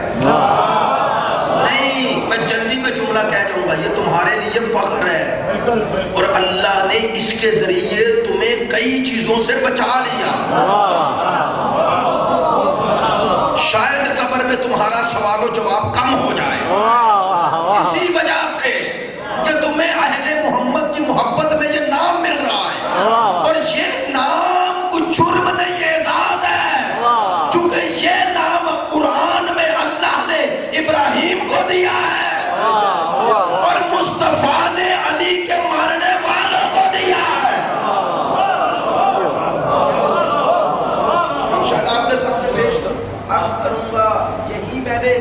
A: نہیں, میں جلدی میں جملہ کہہ دوں گا, یہ تمہارے لیے فخر ہے, اور اللہ نے اس کے ذریعے تمہیں کئی چیزوں سے بچا لیا. شاید قبر میں تمہارا سوال و جواب کم ہو جائے اسی وجہ سے کہ تمہیں اہل محمد کی محبت میں یہ نام مل رہا ہے, اور یہ نام کوئی جرم نہیں, اعزاز ہے. چونکہ یہ نام قرآن میں اللہ نے ابراہیم کو دیا ہے اور مصطفیٰ نے علی کے ماننے والوں کو دیا ہے. شاید آپ کے سامنے پیش عرض کروں گا, یہی میں نے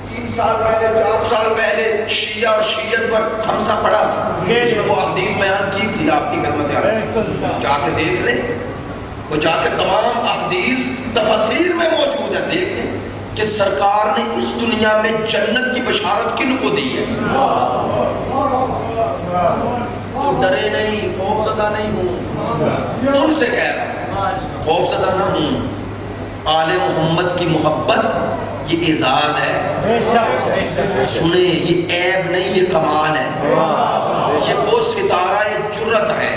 A: 3 سال پہلے 4 سال پہلے شیعہ اور شیعت پر خمسہ پڑھا تھا, اس میں وہ حدیث بیان کی تھی آپ کی خدمت میں, جا کے دیکھ لیں. وہ جا کے تمام احادیث تفسیر میں موجود ہے, دیکھ لیں کہ سرکار نے اس دنیا میں جنت کی بشارت کن کو دی ہے. تو ڈرے نہیں, خوف زدہ نہیں ہوں, ان سے کہہ رہا ہوں خوف زدہ نہ ہوں. آل محمد کی محبت یہ اعزاز ہے. سنیں, یہ عیب نہیں, یہ کمال ہے. یہ وہ ستارہ جرت ہے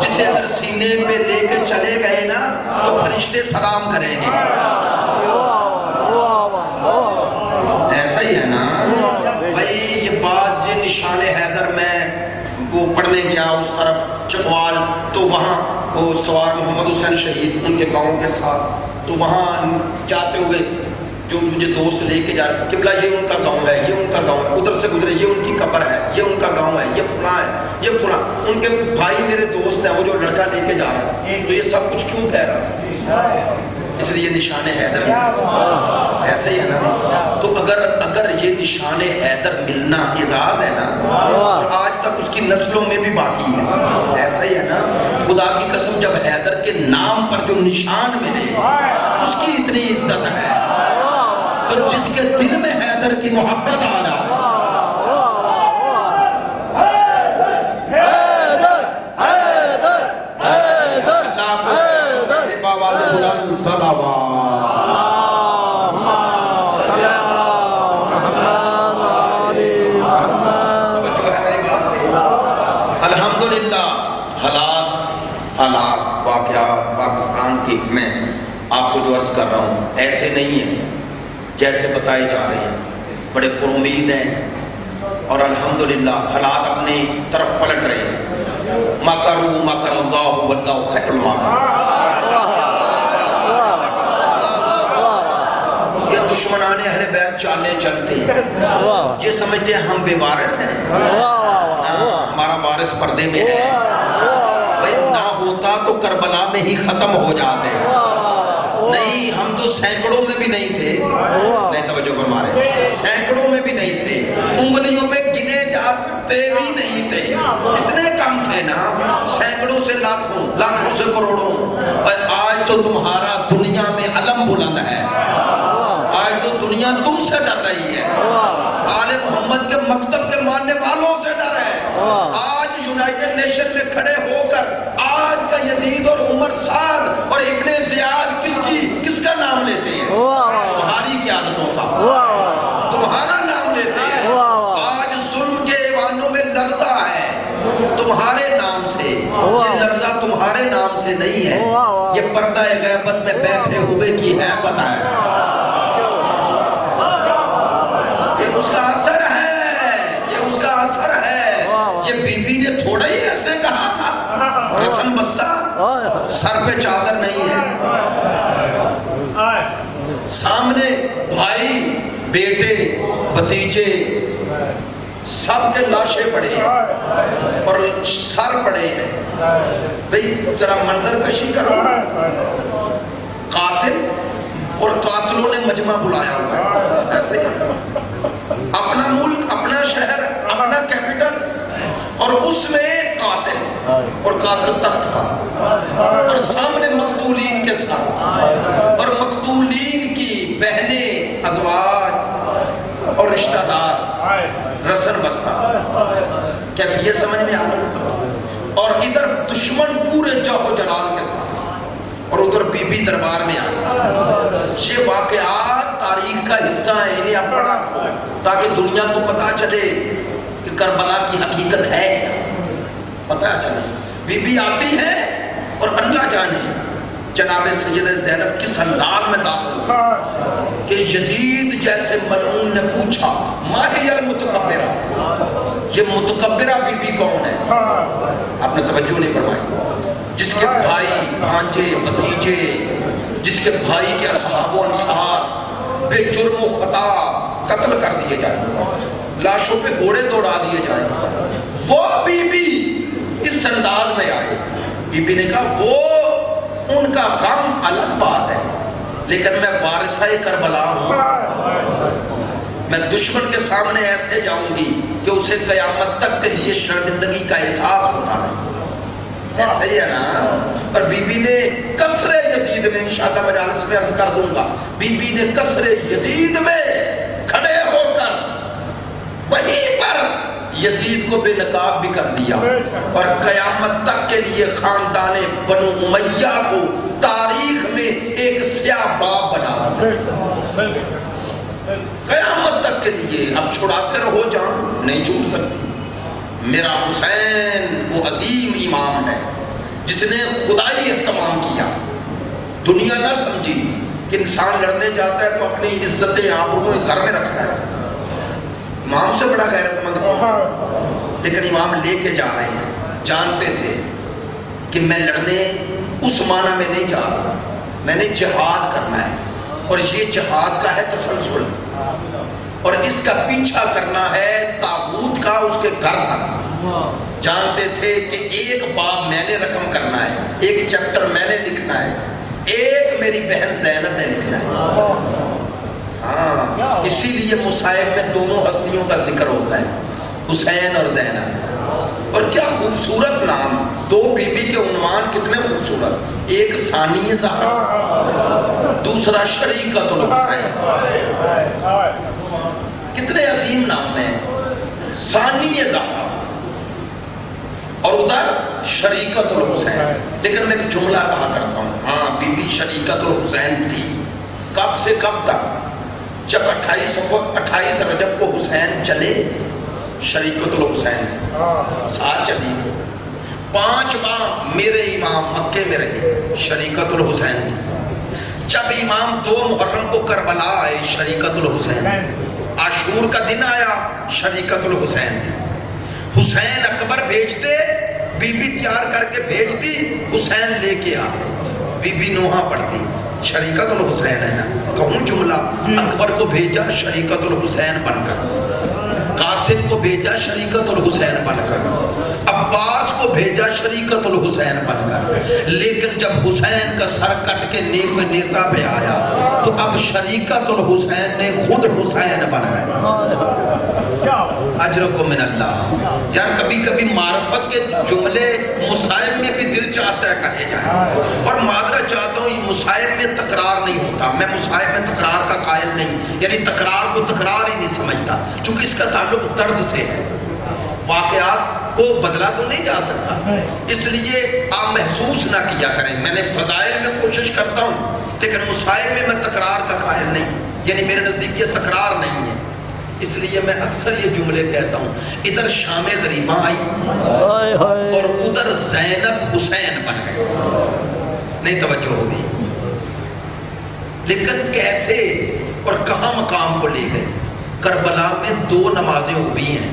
A: جسے اگر سینے پہ لے کے چلے گئے نا تو فرشتے سلام کریں گے. ایسا ہی ہے نا بھائی. یہ بات, یہ نشان حیدر میں وہ پڑھنے گیا اس طرف چکوال, تو وہاں وہ سوار محمد حسین شہید ان کے گاؤں کے ساتھ, تو وہاں جاتے ہوئے جو مجھے دوست لے کے جا رہے, قبلہ یہ ان کا گاؤں ہے, یہ ان کا گاؤں ہے, ادھر سے گزرے, یہ ان کی قبر ہے, یہ ان کا گاؤں ہے, یہ فلاں ہے, یہ فلاں. ان کے بھائی میرے دوست ہیں, وہ جو لڑکا لے کے جا رہا ہے, تو یہ سب کچھ کیوں کہہ رہا ہے؟ اس لیے نشان حیدر ایسے ہی ہے نا. تو اگر یہ نشان حیدر ملنا اعزاز ہے نا, اور آج تک اس کی نسلوں میں بھی باقی ہے, ایسا ہی ہے نا. خدا کی قسم, جب حیدر کے نام پر جو نشان ملے اس کی اتنی عزت ہے, تو جس کے دل میں حیدر کی محبت آ رہا میں آپ کو جو عرض کر رہا ہوں ایسے نہیں ہیں جیسے بتائے جا رہے ہیں, بڑے پر امید ہیں, اور الحمدللہ حالات اپنی طرف پلٹ رہے ہیں. مکروا مکر اللہ واللہ خیر الماکرین. یہ دشمنان اہل بیت چالیں چلتے ہیں, یہ سمجھتے ہیں ہم بے وارث ہیں. ہمارا وارث پردے میں ہے. نہ ہوتا تو کربلا میں ہی ختم ہو جاتے. نہیں, ہم تو سینکڑوں میں بھی نہیں تھے. نہیں, توجہ فرما رہے, سینکڑوں میں بھی نہیں تھے, انگلیوں میں گنے جا سکتے بھی نہیں تھے. اتنے کم تھے نا, سینکڑوں سے لاکھوں, لاکھوں سے کروڑوں. اور آج تو تمہارا دنیا میں علم بلند ہے. آج تو دنیا تم سے ڈر رہی ہے. آل محمد کے مکتب کے ماننے والوں سے ڈر ہے. آج یونائیٹڈ نیشن میں کھڑے ہو کر آج کا یزید اور عمر سعد اور ابن زیاد کس کا نام لیتے ہیں؟ تمہاری قیادتوں کا, تمہارا نام لیتے ہیں. آج ظلم کے ایوانوں میں لرزہ ہے تمہارے نام سے. یہ لرزہ تمہارے نام سے نہیں ہے, یہ پردہ غیبت میں بیٹھے ہوئے توبے کی ہے بتائیں، یہ اس کا اثر ہے، یہ اس کا اثر ہے۔ یہ بی بی نے تھوڑا ہی ایسے کہا تھا، رسم بستہ، سر پہ چادر نہیں ہے، سامنے بھائی بیٹے بھتیجے سب کے لاشیں پڑے ہیں اور سر پڑے ہیں۔ بھئی ذرا منظر کشی کرو، قاتل اور قاتلوں نے مجمع بلایا ہوا ہے، ایسے اپنا ملک، اپنا شہر، اپنا کیپٹل، اور اس میں قاتل اور قاتل تخت پر، اور سامنے مقتولین کے ساتھ، اور مقتولین کی بہنیں، ازواج اور رشتہ دار رسن بستہ۔ کیفیت سمجھ میں آگئی؟ اور ادھر دشمن پورے جاہ و جلال کے ساتھ، اور ادھر بی بی دربار میں آئی۔ یہ واقعات تاریخ کا حصہ ہے، انہیں اب پڑھا کرو تاکہ دنیا کو پتا چلے کہ کربلا کی حقیقت ہے کیا، پتا چلے۔ بی بی آتی ہے اور اللہ جانے جناب سیدہ زینب کس انداز میں داخل ہوئی کہ یزید جیسے ملعون نے پوچھا ماہی المتکبرہ، یہ متکبرہ بی بی کون ہے؟ آپ نے توجہ نہیں فرمائی؟ جس کے بھائی بھانجے بھتیجے، جس کے بھائی کے اصحاب و انصار بے جرم و خطا قتل کر دیے جائیں، لاشوں پہ گھوڑے دوڑا دیے جائیں، وہ بی بی اس انداز میں آئے۔ بی بی نے کہا وہ ان کا غم الگ بات ہے، لیکن میں وارثہ کربلا ہوں، میں دشمن کے سامنے ایسے جاؤں گی کہ اسے قیامت تک کے لیے شرمندگی کا احساس ہوتا ہے، ایسا ہی ہے نا۔ پر بی بی نے قصر یزید میں، انشاءاللہ مجالس میں عرض کر دوں گا، بی بی نے قصر یزید میں کھڑے ہو کر وہیں پر یزید کو بے نقاب بھی کر دیا، اور قیامت تک کے لیے خاندان بنو امیہ کو تاریخ میں ایک سیاہ باب بنا دیا، قیامت تک کے لیے۔ اب چھڑاتے رہو جان نہیں چھوٹ سکتی۔ میرا حسین وہ عظیم امام ہے جس نے خدائی اہتمام کیا، دنیا نہ سمجھی کہ انسان لڑنے جاتا ہے تو اپنی عزت آبرو گھر میں رکھتا ہے، امام سے بڑا غیرت مند ہے، لیکن امام لے کے جا رہے ہیں، جانتے تھے کہ میں لڑنے اس معنی میں نہیں جا رہا، میں نے جہاد کرنا ہے، اور یہ جہاد کا ہے تسلسل، اور اس کا پیچھا کرنا ہے طاغوت کا اس کے گھر تک۔ جانتے تھے کہ ایک باب میں نے رقم کرنا ہے، ایک چیپٹر میں نے لکھنا ہے، ایک میری بہن زینب نے لکھنا ہے۔ ہاں، اسی لیے مصائب میں دونوں ہستیوں کا ذکر ہوتا ہے، حسین اور زینب۔ اور کیا خوبصورت نام، دو بی بی کے عنوان کتنے خوبصورت، ایک ثانی زہرا، دوسرا شریکۃ الحسین، کتنے عظیم نام ہیں، ثانی زہرا اور ادھر شریکۃ الحسین۔ لیکن میں ایک جملہ کہا کرتا ہوں، ہاں بی بی شریکۃ الحسین تھی، کب سے کب تک؟ جب 28 رجب کو حسین چلے شریکۃ الحسین ساتھ چلی، 5 ماہ میرے امام مکے میں رہے شریکۃ الحسین تھی، جب امام 2 محرم کو کربلا آئے شریکۃ الحسین، عاشور کا دن آیا شریکۃ الحسین تھی، حسین اکبر بھیجتے، بی بی تیار کر کے بھیجتی، حسین لے کے آتے، بی بی نوحہ پڑھتی، شریکۃ الحسین ہے نا، کہوں جملہ، اکبر کو بھیجا شریکۃ الحسین بن کر، قاسم کو بھیجا شریکۃ الحسین بن کر، عباس کو بھیجا شریکۃ الحسین بن کر، لیکن جب حسین کا سر کٹ کے نیک نیزہ پہ آیا تو اب شریکۃ الحسین نے خود حسین بن گئے۔ اجرکم من اللہ۔ یار کبھی کبھی معرفت کے جملے مصائب میں بھی دل چاہتا ہے کہے جائیں، اور معذرت چاہتا ہوں مصائب میں تکرار نہیں ہوتا، میں مصائب میں تکرار کا قائل نہیں، یعنی تکرار کو تکرار ہی نہیں سمجھتا، چونکہ اس کا تعلق درد سے ہے، واقعات کو بدلا تو نہیں جا سکتا، اس لیے آپ محسوس نہ کیا کریں۔ میں نے فضائل میں کوشش کرتا ہوں، لیکن مصائب میں میں تکرار کا قائل نہیں، یعنی میرے نزدیک یہ تکرار نہیں ہے، اس لیے میں اکثر یہ جملے کہتا ہوں، ادھر شام غریبہ آئی اور ادھر زینب حسین بن گئے، نہیں توجہ ہوگی، لیکن کیسے اور کہاں مقام کو لے گئے؟ کربلا میں 2 نمازیں ہوئی ہیں.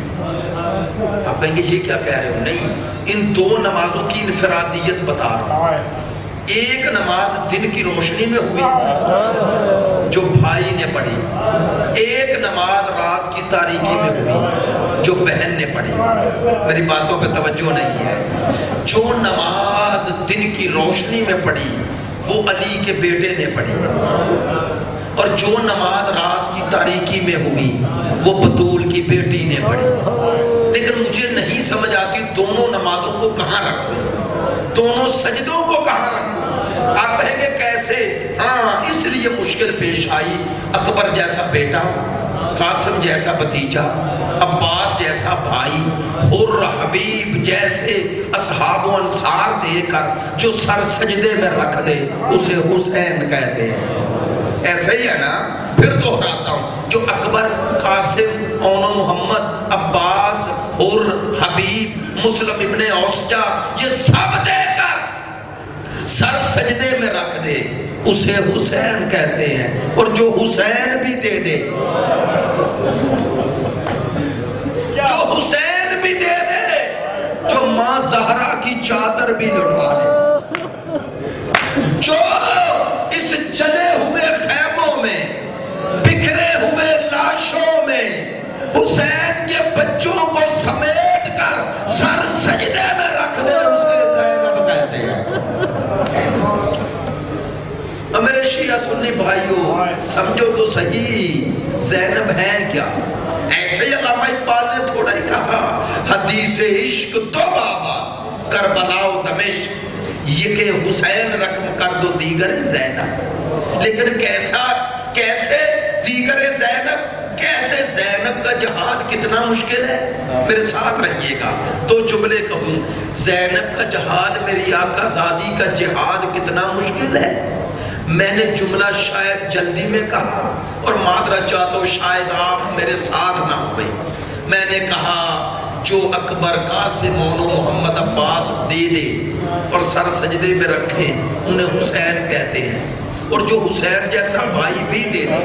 A: آپ کہیں گے یہ کیا کہہ رہے ہو؟ نہیں، ان 2 نمازوں کی انفرادیت بتا رہا ہوں. ایک نماز دن کی روشنی میں ہوئی جو بھائی نے پڑھی، ایک نماز رات کی تاریکی میں ہوئی جو بہن نے پڑھی. میری باتوں پہ توجہ نہیں ہے. جو نماز دن کی روشنی میں پڑھی وہ علی کے بیٹے نے پڑھی، اور جو نماز رات کی تاریکی میں ہوئی وہ بطول کی بیٹی نے پڑھی. لیکن مجھے نہیں سمجھ آتی دونوں نمازوں کو کہاں رکھوں، دونوں سجدوں کو کہاں رکھوں. آپ کہیں گے کیسے؟ ہاں، اس لیے مشکل پیش آئی. اکبر جیسا بیٹا، قاسم جیسا بھتیجا، عباس جیسا بھائی، حر حبیب جیسے اصحاب و انصار دے کر جو سر سجدے میں رکھ دے اسے حسین کہتے ہیں. ایسے ہی ہے نا؟ پھر دہراتا ہوں، جو اکبر، قاسم، اون محمد، عباس، حر حبیب، مسلم ابن اوسجا یہ سب دے کر سر سجدے میں رکھ دے اسے حسین کہتے ہیں. اور جو حسین بھی دے دے، جو حسین بھی دے دے، جو ماں زہرا کی چادر بھی لٹا دے، جو اس جلے ہوئے خیموں میں، بکھرے ہوئے لاشوں میں حسین کے بچوں کو سمیٹ کر سر سجدے میں رکھ دے اسے زینب کہتے ہیں. میرے شیعہ سنی بھائیوں سمجھو تو صحیح، زینب ہے کیا؟ ایسے ہی علامہ اقبال نے تھوڑا ہی کہا، حدیث عشق 2 بابا کربلا و دمشق، یہ کہ حسین رقم کر دو دیگر زینب. لیکن کیسے دیگر زینب؟ کیسے؟ زینب کا جہاد کتنا مشکل ہے. میرے ساتھ رہیے گا، 2 جملے کہوں. زینب کا جہاد، میری آقا زادی کا جہاد کتنا مشکل ہے. میں نے جملہ شاید جلدی میں کہا اور معذرت چاہتا ہوں شاید آپ میرے ساتھ نہ ہوئے. میں نے کہا جو اکبر، قاسم، اون محمد، عباس دے دے اور سر سجدے میں رکھے انہیں حسین کہتے ہیں. اور جو حسین جیسا بھائی بھی دے دے،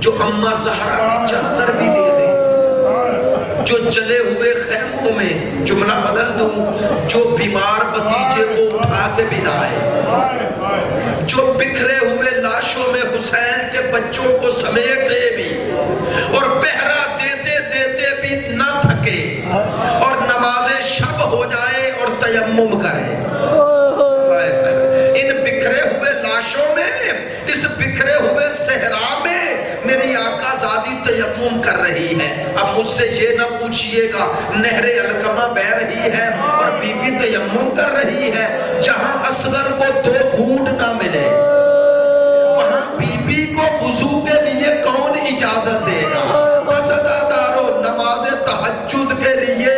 A: جو اماں زہرا کی چادر بھی دے دے، جو جلے ہوئے خیموں میں، جملہ بدل دوں، جو بیمار بھتیجے کو اٹھا کے بھی لائے، جو بکھرے ہوئے لاشوں میں حسین کے بچوں کو سمیٹے بھی اور پہرا دیتے دیتے بھی نہ تھکے اور نماز شب ہو جائے اور تیمم کرے. ان بکھرے ہوئے لاشوں میں، اس بکھرے ہوئے صحرا میں میری آقا زادی تیمم کر رہی ہے. اب مجھ سے یہ نہ پوچھئے گا نہر علقمہ بہ رہی ہے اور بی بی تیمم کر رہی ہے، جہاں اصغر کو 2 گھونٹ نہ ملے وہاں بی بی کو وضو کے لیے کون اجازت دے گا؟ بس ادادارو نماز تہجد کے لیے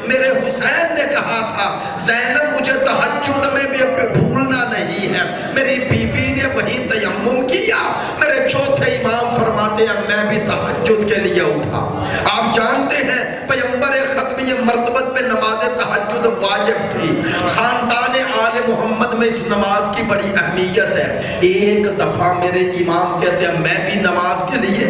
A: میرے حسین نے کہا تھا زینب مجھے تہجد میں بھی بھولنا نہیں ہے. میری بی بی نے وہی تیمم کیا. میرے چوتھے امام فرماتے ہیں میں بھی تہجد کے لیے اٹھا. آپ جانتے ہیں پیغمبر ختمی مرتبت پہ نماز تہجد واجب تھی. خاندان آل محمد میں اس نماز کی بڑی اہمیت ہے. ایک دفعہ میرے امام کہتے ہیں میں بھی نماز کے لیے،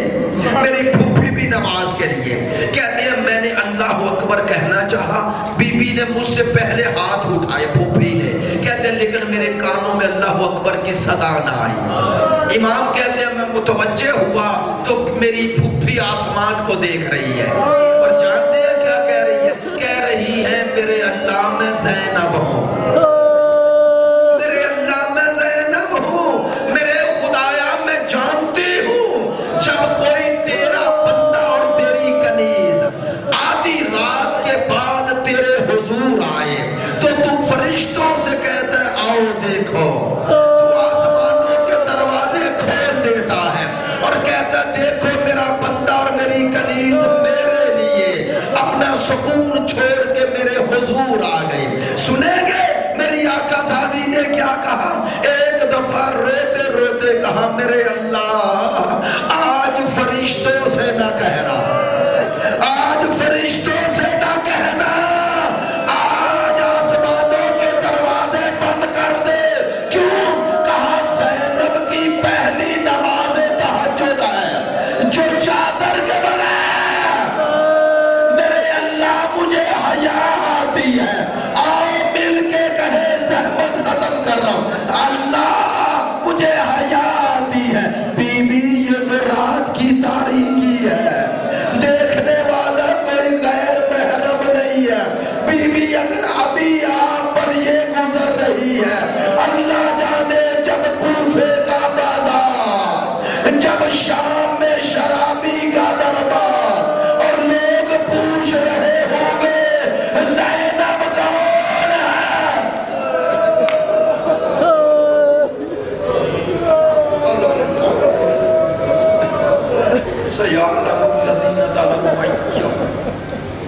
A: میری پھوپھی بھی نماز کے لیے، کہتے ہیں میں نے اللہ اکبر کہنا چاہا، بی بی نے مجھ سے پہلے ہاتھ اٹھائے، پھوپھی نے، کہتے ہیں لیکن میرے کانوں میں اللہ اکبر کی صدا نہ آئی. امام کہتے ہیں میں متوجہ ہوا تو میری پھوپھی آسمان کو دیکھ رہی ہے اور جانتے ہیں کیا کہہ رہی ہے؟ کہہ رہی ہے میرے اللہ میں زینب ہوں، میرے اللہ میں زینب ہوں، میرے خدایا میں جانتی ہوں جب کوئی تیرا بندہ اور تیری کنیز آدھی رات کے بعد تیرے حضور آئے تو تو فرشتوں سے کہتا ہے آؤ دیکھو، تو آسمانوں کے دروازے کھول دیتا ہے اور کہتا ہے دیکھو میرا بندہ اور میری کنیز میرے لیے اپنا سکون چھوڑ کے میرے حضور آ گئے. سنیں گے میری آقا زادی نے کیا کہا؟ ایک دفعہ روتے روتے کہا میرے